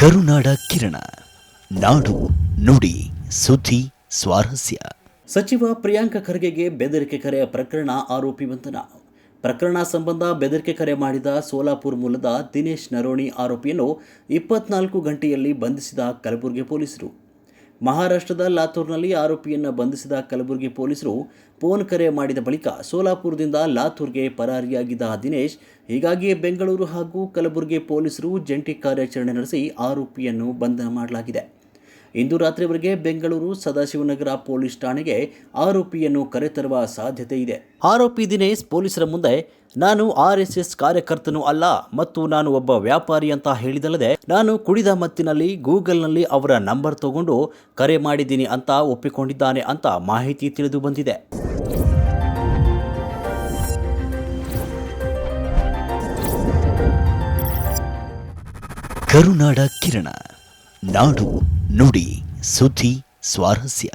ಕರುನಾಡ ಕಿರಣ, ನಾಡು ನುಡಿ ಸುದ್ದಿ ಸ್ವಾರಸ್ಯ. ಸಚಿವ ಪ್ರಿಯಾಂಕ ಖರ್ಗೆಗೆ ಬೆದರಿಕೆ ಕರೆ ಪ್ರಕರಣ ಆರೋಪಿ ಬಂಧನ. ಪ್ರಕರಣ ಸಂಬಂಧ ಬೆದರಿಕೆ ಕರೆ ಮಾಡಿದ ಸೋಲಾಪುರ ಮೂಲದ ದಿನೇಶ್ ನರೋಣಿ ಆರೋಪಿಯನ್ನು 24 ಗಂಟೆಯಲ್ಲಿ ಬಂಧಿಸಿದ ಕಲಬುರಗಿ ಪೊಲೀಸರು. ಮಹಾರಾಷ್ಟ್ರದ ಲಾತೂರ್ನಲ್ಲಿ ಆರೋಪಿಯನ್ನು ಬಂಧಿಸಿದ ಕಲಬುರಗಿ ಪೊಲೀಸರು ಫೋನ್ ಕರೆ ಮಾಡಿದ ಬಳಿಕ ಸೋಲಾಪುರದಿಂದ ಲಾತೂರ್ಗೆ ಪರಾರಿಯಾಗಿದ್ದ ದಿನೇಶ್, ಹೀಗಾಗಿ ಬೆಂಗಳೂರು ಹಾಗೂ ಕಲಬುರಗಿ ಪೊಲೀಸರು ಜಂಟಿ ಕಾರ್ಯಾಚರಣೆ ನಡೆಸಿ ಆರೋಪಿಯನ್ನು ಬಂಧನ ಮಾಡಲಾಗಿದೆ. ಇಂದು ರಾತ್ರಿವರೆಗೆ ಬೆಂಗಳೂರು ಸದಾಶಿವನಗರ ಪೊಲೀಸ್ ಠಾಣೆಗೆ ಆರೋಪಿಯನ್ನು ಕರೆತರುವ ಸಾಧ್ಯತೆ ಇದೆ. ಆರೋಪಿ ದಿನೇಶ್ ಪೊಲೀಸರ ಮುಂದೆ, ನಾನು RSS ಕಾರ್ಯಕರ್ತನೂ ಅಲ್ಲ ಮತ್ತು ನಾನು ಒಬ್ಬ ವ್ಯಾಪಾರಿ ಅಂತ ಹೇಳಿದಲ್ಲದೆ, ನಾನು ಕುಡಿದ ಮತ್ತಿನಲ್ಲಿ ಗೂಗಲ್ನಲ್ಲಿ ಅವರ ನಂಬರ್ ತಗೊಂಡು ಕರೆ ಮಾಡಿದ್ದೀನಿ ಅಂತ ಒಪ್ಪಿಕೊಂಡಿದ್ದಾನೆ ಅಂತ ಮಾಹಿತಿ ತಿಳಿದು ಬಂದಿದೆ. ಕರುನಾಡ ಕಿರಣ, ನಾಡು ನುಡಿ ಸುದ್ದಿ ಸ್ವಾರಸ್ಯ.